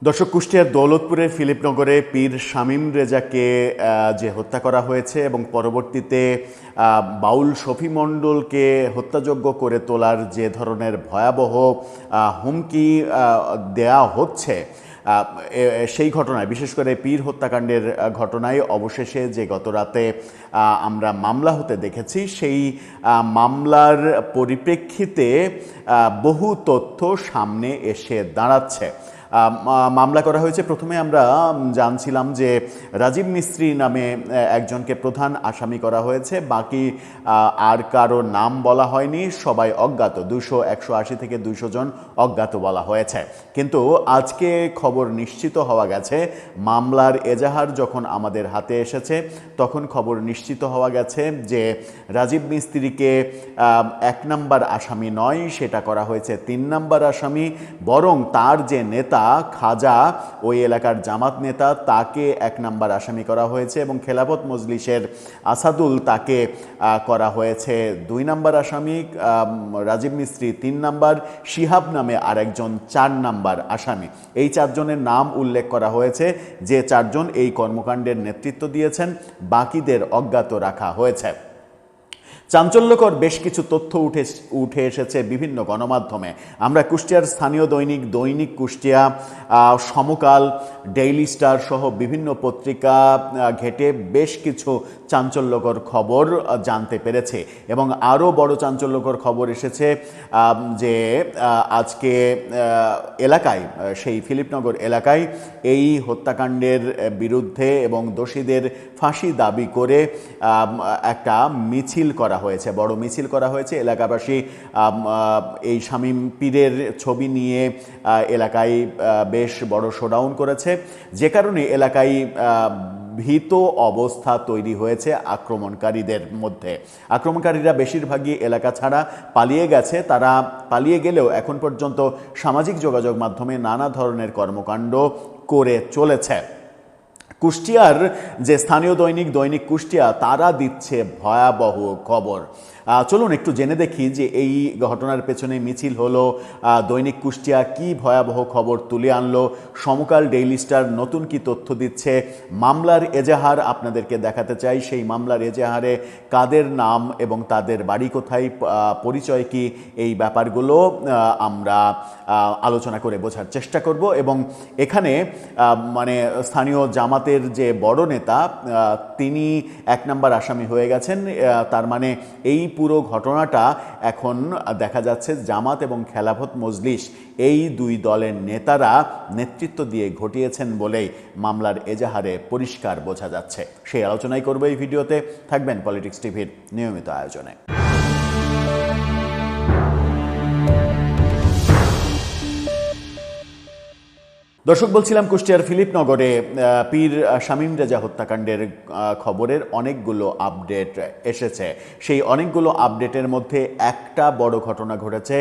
দর্শক, কুষ্টিয়ার দৌলতপুরের ফিলিপনগরে পীর শামীম রেজাকে যে হত্যা করা হয়েছে এবং পরবর্তীতে বাউল শফি মণ্ডলকে হত্যাযোগ্য করে তোলার যে ধরনের ভয়াবহ হুমকি দেয়া হচ্ছে, সেই ঘটনায়, বিশেষ করে পীর হত্যাকাণ্ডের ঘটনায় অবশেষে যে গতরাতে আমরা মামলা হতে দেখেছি, সেই মামলার পরিপ্রেক্ষিতে বহু তথ্য সামনে এসে দাঁড়াচ্ছে। মামলা করা হয়েছে। প্রথমে আমরা জানছিলাম যে রাজীব মিস্ত্রি নামে একজনকে প্রধান আসামি করা হয়েছে, বাকি আর কারো নাম বলা হয়নি, সবাই অজ্ঞাত। 180 থেকে 200 জন অজ্ঞাত বলা হয়েছে। কিন্তু আজকে খবর নিশ্চিত হওয়া গেছে, মামলার এজাহার যখন আমাদের হাতে এসেছে তখন খবর নিশ্চিত হওয়া গেছে যে রাজীব মিস্ত্রিকে 1 নম্বর আসামি নয়, সেটা করা হয়েছে 3 নম্বর আসামি। বরং তার যে নেতা খাজা, ওই এলাকার জামাত নেতা, তাকে 1 নম্বর আসামি করা হয়েছে এবং খেলাফত মজলিসের আসাদুল, তাকে করা হয়েছে 2 নম্বর আসামি। রাজীব মিস্ত্রি 3 নম্বর, শিহাব নামে আরেকজন 4 নম্বর আসামি। এই 4 জনের নাম উল্লেখ করা হয়েছে, যে 4 জন এই কর্মকাণ্ডের নেতৃত্ব দিয়েছেন, বাকিদের অজ্ঞাত রাখা হয়েছে। চাঞ্চল্যকর বেশ কিছু তথ্য উঠে এসেছে বিভিন্ন গণমাধ্যমে। আমরা কুষ্টিয়ার স্থানীয় দৈনিক কুষ্টিয়া, সমকাল, ডেইলি স্টার সহ বিভিন্ন পত্রিকা ঘেটে বেশ কিছু চাঞ্চল্যকর খবর জানতে পেরেছে। এবং আরও বড় চাঞ্চল্যকর খবর এসেছে যে আজকে এলাকায়, সেই ফিলিপনগর এলাকায় এই হত্যাকাণ্ডের বিরুদ্ধে এবং দোষীদের ফাঁসি দাবি করে একটা মিছিল করা হয়েছে, বড় মিছিল করা হয়েছে। এলাকাবাসী এই শামীম পীরের ছবি নিয়ে এলাকায় বেশ বড় শোডাউন করেছে, যে কারণে এলাকায় ভীত অবস্থা তৈরি হয়েছে আক্রমণকারীদের মধ্যে। আক্রমণকারীরা বেশিরভাগই এলাকা ছাড়া পালিয়ে গেছে। তারা পালিয়ে গেলেও এখন পর্যন্ত সামাজিক যোগাযোগ মাধ্যমে নানা ধরনের কর্মকাণ্ড করে চলেছে। কুষ্টিয়ার যে স্থানীয় দৈনিক কুষ্টিয়া, তারা দিচ্ছে ভয়াবহ খবর। চলুন একটু জেনে দেখি যে এই ঘটনার পেছনে মিছিল হলো, দৈনিক কুষ্টিয়া কি ভয়াবহ খবর তুলে আনলো, সমকাল, ডেইলি স্টার নতুন কি তথ্য দিচ্ছে। মামলার এজাহার আপনাদেরকে দেখাতে চাই। সেই মামলার এজাহারে কাদের নাম এবং তাদের বাড়ি কোথায়, পরিচয় কি, এই ব্যাপারগুলো আমরা আলোচনা করে বোঝার চেষ্টা করব। এবং এখানে মানে স্থানীয় জামাতের যে বড় নেতা, তিনি 1 নম্বর আসামি হয়ে গেছেন। তার মানে এই পুরো ঘটনাটা এখন দেখা যাচ্ছে জামাত এবং খেলাফত মজলিস, এই 2 দলের নেতারা নেতৃত্ব দিয়ে ঘটিয়েছেন বলেই মামলার এজাহারে পরিষ্কার বোঝা যাচ্ছে। সেই আলোচনাই করব এই ভিডিওতে। থাকবেন পলিটিক্স টিভির নিয়মিত আয়োজনে। দর্শক, বলছিলাম কুষ্টিয়ার ফিলিপনগরে পীর শামীম রেজা হত্যাকাণ্ডের খবরের অনেকগুলো আপডেট এসেছে। সেই অনেকগুলো আপডেটের মধ্যে একটা বড় ঘটনা ঘটেছে।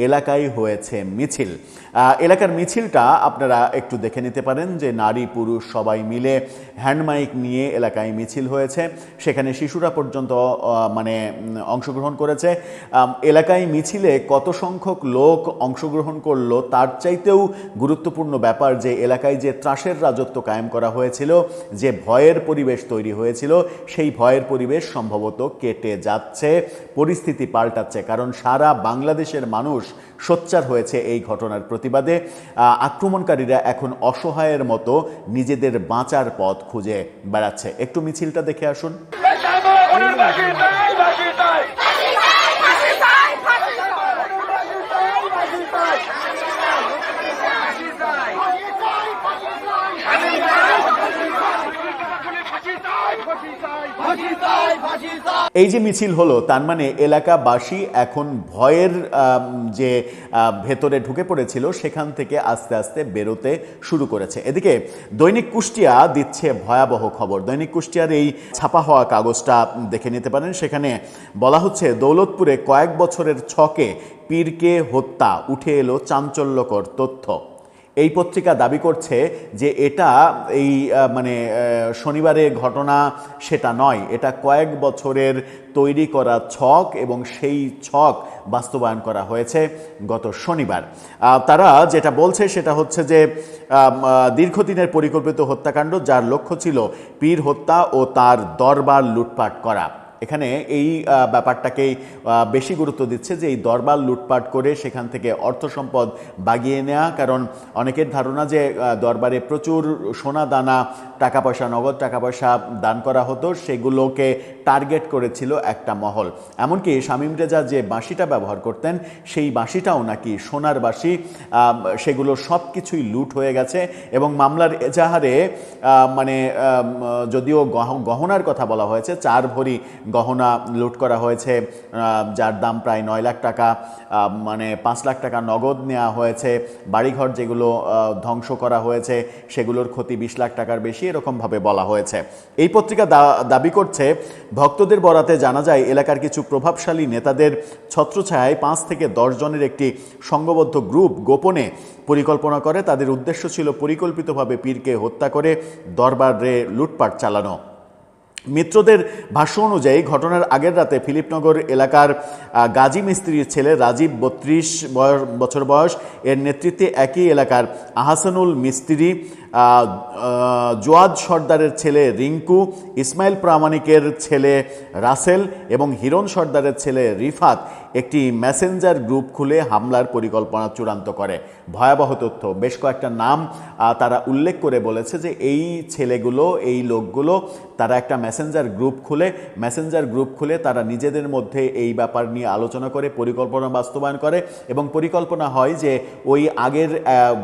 এলাকায় হয়েছে মিছিল। এলাকার মিছিলটা আপনারা একটু দেখে নিতে পারেন, যে নারী পুরুষ সবাই মিলে হ্যান্ডমাইক নিয়ে এলাকায় মিছিল হয়েছে। সেখানে শিশুরা পর্যন্ত মানে অংশগ্রহণ করেছে। এলাকায় মিছিলে কত সংখ্যক লোক অংশগ্রহণ করলো তার চাইতেও গুরুত্বপূর্ণ ব্যাপার যে এলাকায় যে ত্রাসের রাজত্ব কায়েম করা হয়েছিল, যে ভয়ের পরিবেশ তৈরি হয়েছিল, সেই ভয়ের পরিবেশ সম্ভবত কেটে যাচ্ছে, পরিস্থিতি পাল্টাচ্ছে। কারণ সারা বাংলাদেশের মানুষ সোচ্চার হয়েছে এই ঘটনার প্রতিবাদে। আক্রমণকারীরা এখন অসহায়ের মতো নিজেদের বাঁচার পথ খুঁজে বেড়াচ্ছে। একটু মিছিলটা দেখে আসুন। এই যে মিছিল হলো, তার মানে এলাকাবাসী এখন ভয়ের যে ভেতরে ঢুকে পড়েছিল সেখান থেকে আস্তে আস্তে বেরোতে শুরু করেছে। এদিকে দৈনিক কুষ্টিয়া দিচ্ছে ভয়াবহ খবর। দৈনিক কুষ্টিয়ার এই ছাপা হওয়া কাগজটা দেখে নিতে পারেন। সেখানে বলা হচ্ছে, দৌলতপুরে কয়েক বছরের ছকে পীরকে হত্যা, উঠে এলো চাঞ্চল্যকর তথ্য। এই পত্রিকা দাবি করছে যে এটা এই মানে শনিবারের ঘটনা সেটা নয়, এটা কয়েক বছরের তৈরি করা ছক এবং সেই ছক বাস্তবায়ন করা হয়েছে গত শনিবার। তারা যেটা বলছে সেটা হচ্ছে যে দীর্ঘদিনের পরিকল্পিত হত্যাকাণ্ড যার লক্ষ্য ছিল পীর হত্যা ও তার দরবার লুটপাট করা। এখানে এই ব্যাপারটাকেই বেশি গুরুত্ব দিচ্ছে যে এই দরবার লুটপাট করে সেখান থেকে অর্থ সম্পদ বাগিয়ে নেওয়া। কারণ অনেকের ধারণা যে দরবারে প্রচুর সোনা দানা, টাকা পয়সা, নগদ টাকা পয়সা দান করা হতো, সেগুলোকে টার্গেট করেছিল একটা মহল। এমনকি শামীম রেজা যে বাঁশিটা ব্যবহার করতেন সেই বাঁশিটাও নাকি সোনার বাঁশি, সেগুলো সব কিছুই লুট হয়ে গেছে। এবং মামলার এজাহারে মানে যদিও গহনার কথা বলা হয়েছে, 4 ভরি গহনা লুট করা হয়েছে, যার দাম প্রায় 9 লাখ টাকা, মানে 5 লাখ টাকা নগদ নেওয়া হয়েছে। বাড়িঘর যেগুলো ধ্বংস করা হয়েছে সেগুলোর ক্ষতি 20 লাখ টাকার বেশি, এরকমভাবে বলা হয়েছে। এই পত্রিকা দাবি করছে ভক্তদের বরাতে জানা যায় এলাকার কিছু প্রভাবশালী নেতাদের ছত্রছায়ায় 5 থেকে 10 জনের একটি সংঘবদ্ধ গ্রুপ গোপনে পরিকল্পনা করে। তাদের উদ্দেশ্য ছিল পরিকল্পিতভাবে পীরকে হত্যা করে দরবারে লুটপাট চালানো। মিত্রদের ভাষ্য অনুযায়ী ঘটনার আগের রাতে ফিলিপনগর এলাকার গাজী মিস্ত্রির ছেলে রাজীব 32 বছর বয়স এর নেতৃত্বে একই এলাকার আহসানুল মিস্ত্রি, জোয়াদ সর্দারের ছেলে রিঙ্কু, ইসমাইল প্রামাণিকের ছেলে রাসেল এবং হিরণ সর্দারের ছেলে রিফাত একটি মেসেঞ্জার গ্রুপ খুলে হামলার পরিকল্পনা চূড়ান্ত করে। ভয়াবহ তথ্য, বেশ কয়েকটা নাম তারা উল্লেখ করে বলেছে যে এই ছেলেগুলো, এই লোকগুলো তারা একটা মেসেঞ্জার গ্রুপ খুলে তারা নিজেদের মধ্যে এই ব্যাপার নিয়ে আলোচনা করে পরিকল্পনা বাস্তবায়ন করে। এবং পরিকল্পনা হয় যে ওই আগের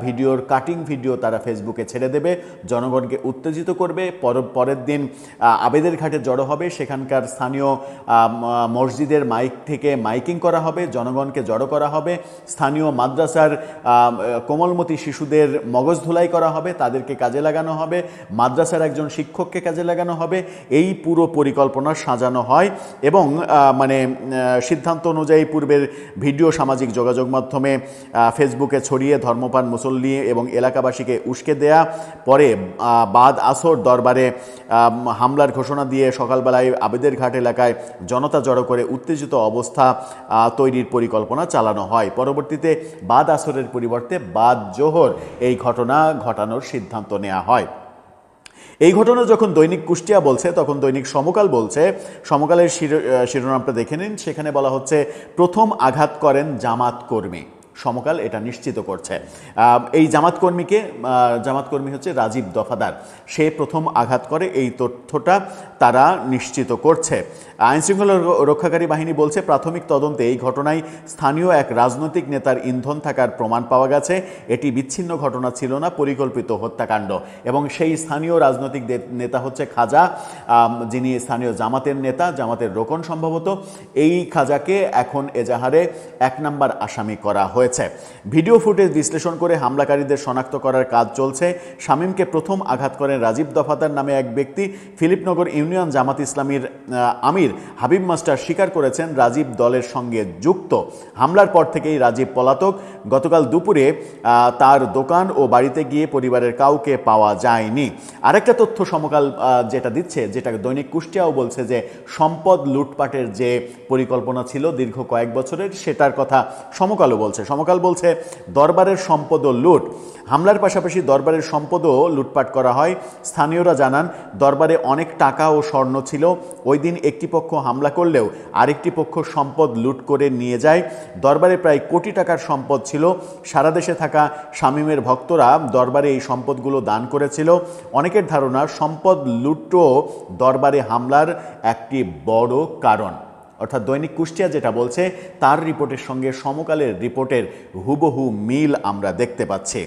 ভিডিওর কাটিং ভিডিও তারা ফেসবুকে ছেড়ে দেবে, জনগণকে উত্তেজিত করবে। পরের দিন আবেদের ঘাটে জড়ো হবে, সেখানকার স্থানীয় মসজিদের মাইক থেকে মাইকিং করা হবে, জনগণকে জড়ো করা হবে, স্থানীয় মাদ্রাসার কোমলমতি শিশুদের মগজ ধুলাই করা হবে, তাদেরকে কাজে লাগানো হবে, মাদ্রাসার একজন শিক্ষককে কাজে লাগানো হবে। এই পুরো পরিকল্পনা সাজানো হয় এবং মানে সিদ্ধান্ত অনুযায়ী পূর্বের ভিডিও সামাজিক যোগাযোগ মাধ্যমে ফেসবুকে ছড়িয়ে ধর্মপ্রাণ মুসল্লি এবং এলাকাবাসীকে উস্কে দেয়া। পরে বাদ আসর দরবারে হামলার ঘোষণা দিয়ে সকালবেলায় আবেদের ঘাট এলাকায় জনতা জড়ো করে উত্তেজিত অবস্থা তৈরির পরিকল্পনা চালানো হয়। পরবর্তীতে বাদ আসরের পরিবর্তে বাদ জোহর এই ঘটনা ঘটানোর সিদ্ধান্ত নেওয়া হয়। এই ঘটনা যখন দৈনিক কুষ্টিয়া বলছে তখন দৈনিক সমকাল বলছে, সমকালের শিরোনামটা দেখে নিন, সেখানে বলা হচ্ছে প্রথম আঘাত করেন জামাত কর্মী। সমকাল এটা নিশ্চিত করছে। এই জামাতকর্মী হচ্ছে রাজীব দফাদার, সে প্রথম আঘাত করে, এই তথ্যটা তারা নিশ্চিত করছে। আইনশৃঙ্খলা রক্ষাকারী বাহিনী বলছে প্রাথমিক তদন্তে এই ঘটনায় স্থানীয় এক রাজনৈতিক নেতার ইন্ধন থাকার প্রমাণ পাওয়া গেছে। এটি বিচ্ছিন্ন ঘটনা ছিল না, পরিকল্পিত হত্যাকাণ্ড। এবং সেই স্থানীয় রাজনৈতিক নেতা হচ্ছে খাজা, যিনি স্থানীয় জামাতের নেতা, জামাতের রোকন সম্ভবত। এই খাজাকে এখন এজাহারে 1 নম্বর আসামি করা হয়েছে। ভিডিও ফুটেজ বিশ্লেষণ করে হামলাকারীদের শনাক্ত করার কাজ চলছে। শামীমকে প্রথম আঘাত করেন রাজীব দফাদার নামে এক ব্যক্তি। ফিলিপনগর ইউনিয়ন জামাত ইসলামীর আমির হাবিব মাস্টার স্বীকার করেছেন রাজীব দলের সঙ্গে যুক্ত। হামলার পর থেকেই রাজীব পলাতক। গতকাল দুপুরে তার দোকান ও বাড়িতে গিয়ে পরিবারের কাউকে পাওয়া যায়নি। আরেকটা তথ্য সমকাল যেটা দিচ্ছে, যেটা দৈনিক কুষ্টিয়াও বলছে, যে সম্পদ লুটপাটের যে পরিকল্পনা ছিল দীর্ঘ কয়েক বছরের, সেটার কথা সমকালও বলছে। সমকাল বলছে দরবারের সম্পদও লুট। হামলার পাশাপাশি দরবারের সম্পদও লুটপাট করা হয়। স্থানীয়রা জানান দরবারে অনেক টাকা ও স্বর্ণ ছিল। ওই দিন একটি পক্ষ হামলা করলেও আরেকটি পক্ষ সম্পদ লুট করে নিয়ে যায়। দরবারে প্রায় কোটি টাকার সম্পদ ছিল। সারা দেশে থাকা শামীমের ভক্তরা দরবারে এই সম্পদগুলো দান করেছিল। অনেকের ধারণা সম্পদ লুটও দরবারে হামলার একটি বড় কারণ। অর্থাৎ দৈনিক কুষ্টিয়া যেটা বলছে তার রিপোর্টের সঙ্গে সমকালের রিপোর্টের হুবহু মিল আমরা দেখতে পাচ্ছি।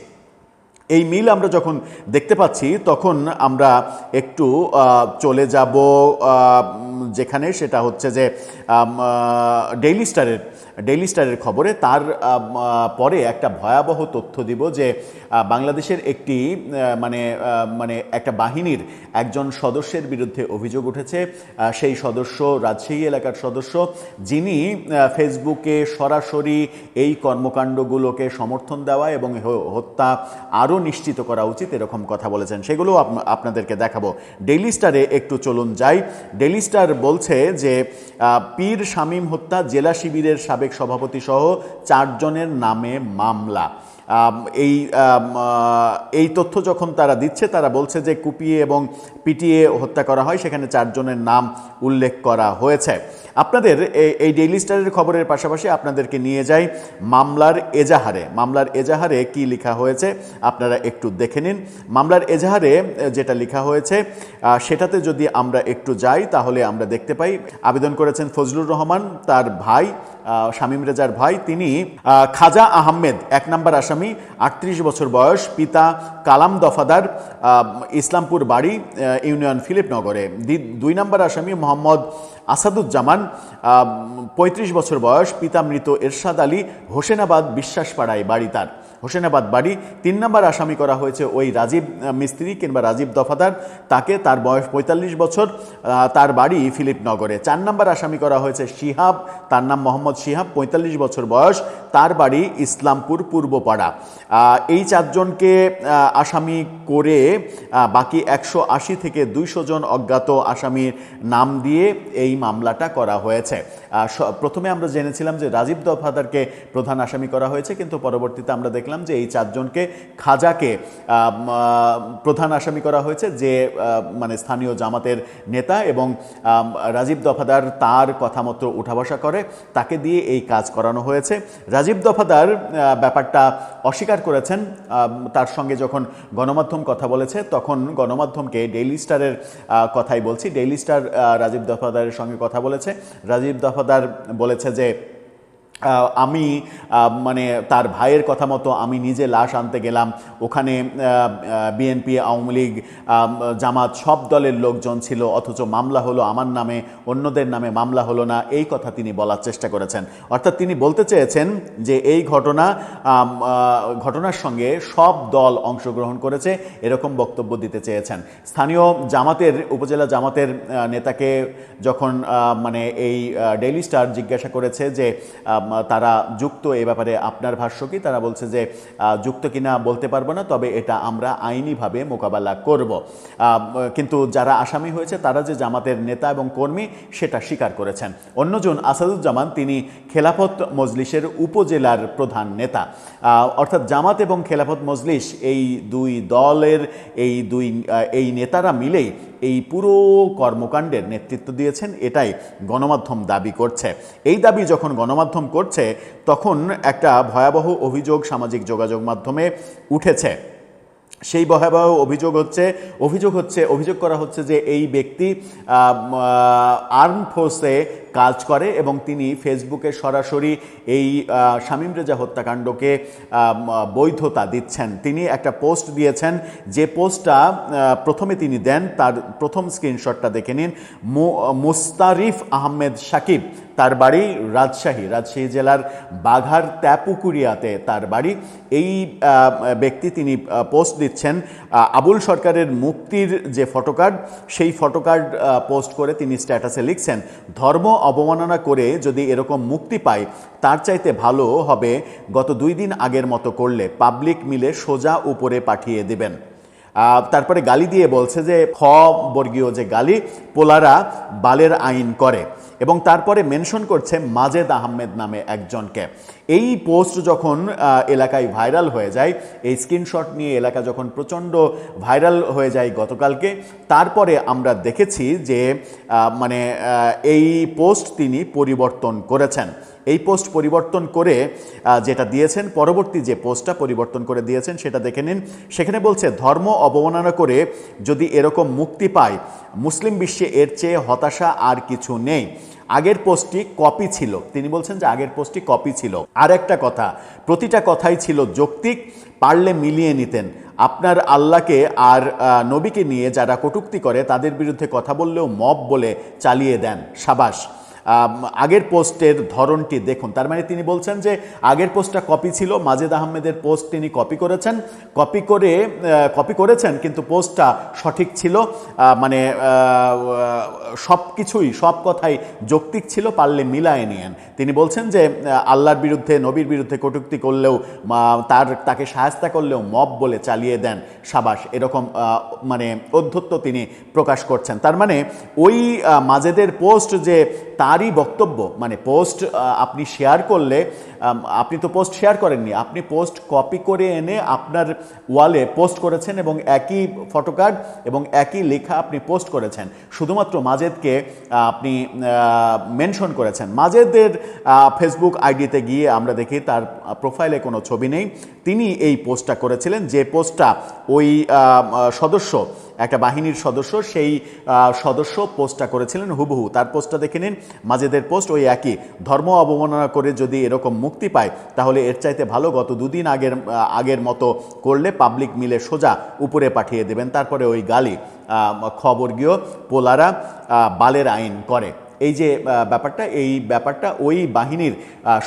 এই মিল আমরা যখন দেখতে পাচ্ছি তখন আমরা একটু চলে যাব যেখানে সেটা হচ্ছে যে ডেইলি স্টারের খবরে তার পরে একটা ভয়াবহ তথ্য দিব যে বাংলাদেশের একটি মানে একটা বাহিনীর একজন সদস্যের বিরুদ্ধে অভিযোগ উঠেছে। সেই সদস্য রাজশাহী এলাকার সদস্য, যিনি ফেসবুকে সরাসরি এই কর্মকাণ্ডগুলোকে সমর্থন দেওয়া এবং হত্যা আরও নিশ্চিত করা উচিত এরকম কথা বলেছেন। সেগুলো আপনাদেরকে দেখাবো। ডেইলি স্টারে একটু চলুন যাই। ডেইলি স্টার বলছে যে পীর শামীম হত্যা, জেলা শিবিরের সাবেক সভাপতি সহ 4 জনের নামে মামলা। এই তথ্য যখন তারা দিচ্ছে, তারা বলছে যে কুপিয়ে এবং পিটিয়ে হত্যা করা হয়, সেখানে 4 জনের নাম উল্লেখ করা হয়েছে। আপনাদের এই ডেইলি স্টারের খবরের পাশাপাশি আপনাদেরকে নিয়ে যাই মামলার এজাহারে কি লেখা হয়েছে আপনারা একটু দেখে নিন। মামলার এজাহারে যেটা লেখা হয়েছে সেটাতে যদি আমরা একটু যাই তাহলে আমরা দেখতে পাই আবেদন করেছেন ফজলুর রহমান, তার ভাই শামীম রেজার ভাই। তিনি খাজা আহমেদ 1 নম্বর আসামি, 38 বছর বয়স, পিতা কালাম দফাদার, ইসলামপুর বাড়ি, ইউনিয়ন ফিলিপনগরে। 2 নম্বর আসামি মোহাম্মদ আসাদুজ্জামান, 35 বছর বয়স, পিতা মৃত এরশাদ আলী, হোসেনাবাদ বিশ্বাসপাড়ায় বাড়ি তার, হোসেনাবাদ বাড়ি। 3 নম্বর আসামি করা হয়েছে ওই রাজীব মিস্ত্রি কিংবা রাজীব দফাদার, তার বয়স 45 বছর, তার বাড়ি ফিলিপনগরে। 4 নম্বর আসামি করা হয়েছে শিহাব, তার নাম মোহাম্মদ শিহাব, 45 বছর বয়স, তার বাড়ি ইসলামপুর পূর্বপাড়া। এই 4 জনকে আসামি করে বাকি 180 থেকে 200 জন অজ্ঞাত আসামির নাম দিয়ে এই মামলাটা করা হয়েছে। প্রথমে আমরা জেনেছিলাম যে রাজীব দফাদারকে প্রধান আসামি করা হয়েছে, কিন্তু পরবর্তীতে আমরা দেখলাম যে এই 4 জনকে, খাজাকে প্রধান আসামি করা হয়েছে, যে মানে স্থানীয় জামাতের নেতা এবং রাজীব দফাদার তার কথা মতো উঠা বসা করে, তাকে দিয়ে এই কাজ করানো হয়েছে। রাজীব দফাদার ব্যাপারটা অস্বীকার করেছেন। তার সঙ্গে যখন গণমাধ্যম কথা বলেছে তখন গণমাধ্যমকে ডেইলি স্টারের কথাই বলছি, ডেইলি স্টার রাজীব দফাদারের সঙ্গে কথা বলেছে। রাজীব দফাদার বলেছে যে আমি মানে তার ভাইয়ের কথা মতো আমি নিজে লাশ আনতে গেলাম, ওখানে বিএনপি, আওয়ামী লীগ, জামাত সব দলের লোকজন ছিল, অথচ মামলা হলো আমার নামে, অন্যদের নামে মামলা হলো না, এই কথা তিনি বলার চেষ্টা করেছেন। অর্থাৎ তিনি বলতে চেয়েছেন যে এই ঘটনার সঙ্গে সব দল অংশগ্রহণ করেছে, এরকম বক্তব্য দিতে চেয়েছেন। স্থানীয় জামাতের, উপজেলা জামাতের নেতাকে যখন মানে এই ডেইলি স্টার জিজ্ঞাসা করেছে যে তারা যুক্ত, এ ব্যাপারে আপনার ভাষ্য কি, তারা বলছে যে যুক্ত কিনা বলতে পারবো না, তবে এটা আমরা আইনিভাবে মোকাবেলা করব। কিন্তু যারা আসামি হয়েছে তারা যে জামাতের নেতা এবং কর্মী সেটা স্বীকার করেছেন। অন্যজন আসাদুজ্জামান, তিনি খেলাফত মজলিসের উপজেলার প্রধান নেতা। অর্থাৎ জামাত এবং খেলাফত মজলিস এই 2 দলের এই নেতারা মিলেই এই পুরো কর্মকাণ্ডের নেতৃত্ব দিয়েছেন, এটাই গণমাধ্যম দাবি করছে। এই দাবি যখন গণমাধ্যম করছে তখন একটা ভয়াবহ অভিযোগ সামাজিক যোগাযোগ মাধ্যমে উঠেছে। সেই ভয়াবহ অভিযোগ করা হচ্ছে যে এই ব্যক্তি আর্ম ফোর্সে কাজ করে এবং তিনি ফেসবুকে সরাসরি এই শামীম রেজা হত্যাকাণ্ডকে বৈধতা দিচ্ছেন। তিনি একটা পোস্ট দিয়েছেন, যে পোস্টটা প্রথমে তিনি দেন, তার প্রথম স্ক্রিনশটটা দেখে নিন। মুস্তারিফ আহমেদ সাকিব, তার বাড়ি রাজশাহী জেলার বাঘার ত্যাপুকুরিয়াতে তার বাড়ি। এই ব্যক্তি তিনি পোস্ট দিচ্ছেন আবুল সরকারের মুক্তির যে ফটোকার্ড, সেই ফটোকার্ড পোস্ট করে তিনি স্ট্যাটাসে লিখছেন, ধর্ম অবমাননা করে যদি এরকম মুক্তি পায় তার চাইতে ভালো হবে গত 2 দিন আগের মতো করলে, পাবলিক মিলে সোজা উপরে পাঠিয়ে দিবেন। তারপরে গালি দিয়ে বলছে যে খ বর্গীয় যে গালি, পোলারা বালের আইন করে, এবং তারপরে মেনশন করছে মাজেদ আহমেদ নামে একজনকে। এই পোস্ট যখন এলাকায় ভাইরাল হয়ে যায়, এই স্ক্রিনশট নিয়ে এলাকা যখন প্রচণ্ড ভাইরাল হয়ে যায় গতকালকে, তারপরে আমরা দেখেছি যে মানে এই পোস্ট তিনি পরিবর্তন করেছেন। এই পোস্ট পরিবর্তন করে যেটা দিয়েছেন, পরবর্তী যে পোস্টটা পরিবর্তন করে দিয়েছেন সেটা দেখে নিন। সেখানে বলছে, ধর্ম অবমাননা করে যদি এরকম মুক্তি পায়, মুসলিম বিশ্বে এর চেয়ে হতাশা আর কিছু নেই। আগের পোস্টটি কপি ছিল, তিনি বলছেন যে আগের পোস্টটি কপি ছিল। আর একটা কথা, প্রতিটা কথাই ছিল যৌক্তিক, পারলে মিলিয়ে নিতেন, আপনার আল্লাহকে আর নবীকে নিয়ে যারা কটূক্তি করে তাদের বিরুদ্ধে কথা বললেও মব বলে চালিয়ে দেন, সাবাস। আগের পোস্টের ধরনটি দেখুন, তার মানে তিনি বলছেন যে আগের পোস্টটা কপি ছিল, মাজেদ আহমেদের পোস্ট তিনি কপি করেছেন কিন্তু পোস্টটা সঠিক ছিল, মানে সব কিছুই, সব কথাই যৌক্তিক ছিল, পারলে মিলায়ে নিয়েন। তিনি বলছেন যে আল্লাহর বিরুদ্ধে, নবীর বিরুদ্ধে কটূক্তি করলেও, তাকে সাহায্য করলেও মব বলে চালিয়ে দেন, সাবাস। এরকম মানে অধ্যত্ব তিনি প্রকাশ করছেন। তার মানে ওই মাজেদের পোস্ট যে তারই বক্তব্য, মানে পোস্ট আপনি শেয়ার করলে, আপনি তো পোস্ট শেয়ার করেননি, আপনি পোস্ট কপি করে এনে আপনার ওয়ালে পোস্ট করেছেন এবং একই ফটোকার্ড এবং একই লেখা আপনি পোস্ট করেছেন, শুধুমাত্র মাজেদকে আপনি মেনশন করেছেন। মাজেদের ফেসবুক আইডিতে গিয়ে আমরা দেখি তার প্রোফাইলে কোনো ছবি নেই, তিনি এই পোস্টটা করেছিলেন, যে পোস্টটা ওই সদস্য, একটা বাহিনীর সদস্য, সেই সদস্য পোস্টটা করেছিলেন হুবহু। তার পোস্টটা দেখে নিন, মাজেদের পোস্ট ওই একই। ধর্ম অবমাননা করে যদি এরকম মুক্তি পায় তাহলে এর চাইতে ভালো গত দুদিন আগের মতো করলে পাবলিক মিলে সোজা উপরে পাঠিয়ে দেবেন, তারপরে ওই গালি খবরগীয় পোলারা বালের আইন করে। এই যে ব্যাপারটা ওই বাহিনীর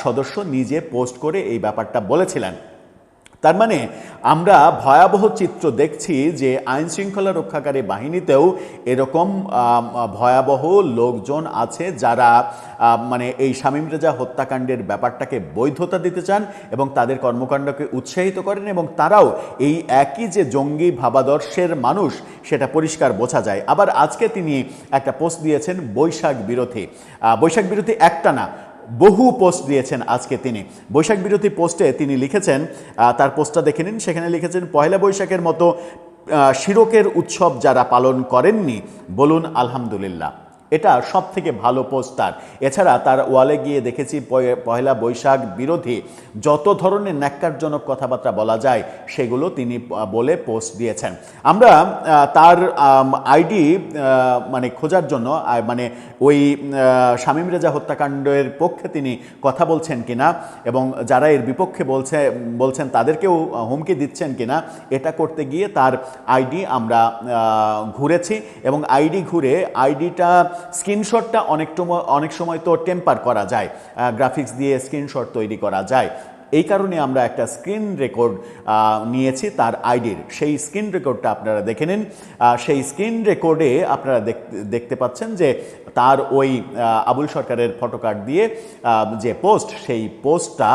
সদস্য নিজে পোস্ট করে এই ব্যাপারটা বলেছিলেন। তার মানে আমরা ভয়াবহ চিত্র দেখছি যে আইন শৃঙ্খলা রক্ষাকারী বাহিনীতেও এরকম ভয়াবহ লোকজন আছে যারা মানে এই শামীম রেজা হত্যাকাণ্ডের ব্যাপারটাকে বৈধতা দিতে চান এবং তাদের কর্মকাণ্ডকে উৎসাহিত করেন, এবং তারাও এই একই যে জঙ্গি ভাবাদর্শের মানুষ সেটা পরিষ্কার বোঝা যায়। আবার আজকে তিনি একটা পোস্ট দিয়েছেন বৈশাখ বিরোধী একটা না, বহু পোস্ট দিয়েছেন আজকে তিনি। বৈশাখ বিরোধী পোস্টে তিনি লিখেছেন, তার পোস্টটা দেখে নিন, সেখানে লিখেছেন, পয়লা বৈশাখের মতো শিরকের উৎসব যারা পালন করেননি বলুন আলহামদুলিল্লাহ। এটা সব থেকে ভালো পোস্ট তার। এছাড়া তার ওয়ালে গিয়ে দেখেছি পয়লা বৈশাখ বিরোধী যত ধরনের ন্যাক্কারজনক কথাবার্তা বলা যায় সেগুলো তিনি বলে পোস্ট দিয়েছেন। আমরা তার আইডি মানে খোঁজার জন্য, মানে ওই শামীম রেজা হত্যাকাণ্ডের পক্ষে তিনি কথা বলছেন কিনা এবং যারা এর বিপক্ষে বলছেন তাদেরকেও হুমকি দিচ্ছেন কিনা, এটা করতে গিয়ে তার আইডি আমরা ঘুরেছি এবং আইডিটা স্ক্রিনশটটা অনেক সময় তো টেম্পার করা যায়, গ্রাফিক্স দিয়ে স্ক্রিনশট তৈরি করা যায়। এই কারণে আমরা একটা স্ক্রিন রেকর্ড নিয়েছি তার আইডির, সেই স্ক্রিন রেকর্ডটা আপনারা দেখে নিন। সেই স্ক্রিন রেকর্ডে আপনারা দেখতে পাচ্ছেন যে তার ওই আবুল সরকারের ফটোকার্ড দিয়ে যে পোস্ট, সেই পোস্টটা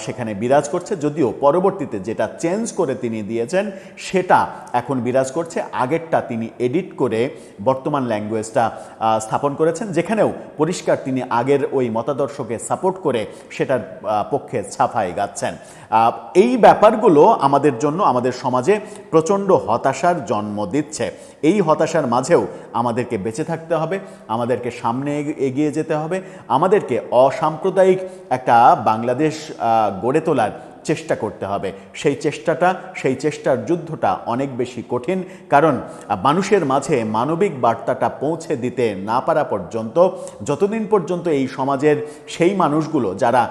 সেখানে বিরাজ করছে, যদিও পরবর্তীতে যেটা চেঞ্জ করে তিনি দিয়েছেন সেটা এখন বিরাজ করছে। আগেরটা তিনি এডিট করে বর্তমান ল্যাঙ্গুয়েজটা স্থাপন করেছেন, যেখানেও পরিষ্কার তিনি আগের ওই মতাদর্শকে সাপোর্ট করে সেটার পক্ষে ছাফাই গাচ্ছেন। এই ব্যাপারগুলো আমাদের জন্য, আমাদের সমাজে প্রচণ্ড হতাশার জন্ম দিচ্ছে। এই হতাশার মাঝেও আমাদেরকে বেঁচে থাকতে হবে, আমাদেরকে সামনে এগিয়ে যেতে হবে, আমাদেরকে অসাম্প্রদায়িক একটা বাংলাদেশ গড়ে তোলার চেষ্টা করতে হবে। সেই চেষ্টার যুদ্ধটা অনেক বেশি কঠিন, কারণ মানুষের মাঝে মানবিক বার্তাটা পৌঁছে দিতে না পারা পর্যন্ত, যতদিন পর্যন্ত এই সমাজের সেই মানুষগুলো যারা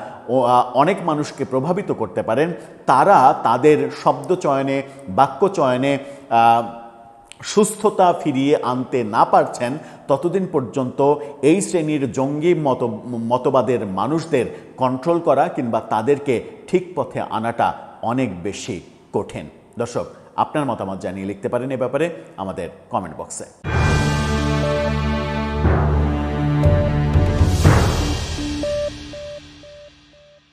অনেক মানুষকে প্রভাবিত করতে পারেন, তারা তাদের শব্দ চয়নে, বাক্য চয়নে সুস্থতা ফিরিয়ে আনতে না পারছেন, ততদিন পর্যন্ত এই শ্রেণীর জঙ্গি মতবাদের মানুষদের কন্ট্রোল করা কিংবা তাদেরকে ঠিক পথে আনাটা অনেক বেশি কঠিন। দর্শক, আপনার মতামত জানিয়ে লিখতে পারেন এ ব্যাপারে আমাদের কমেন্ট বক্সে।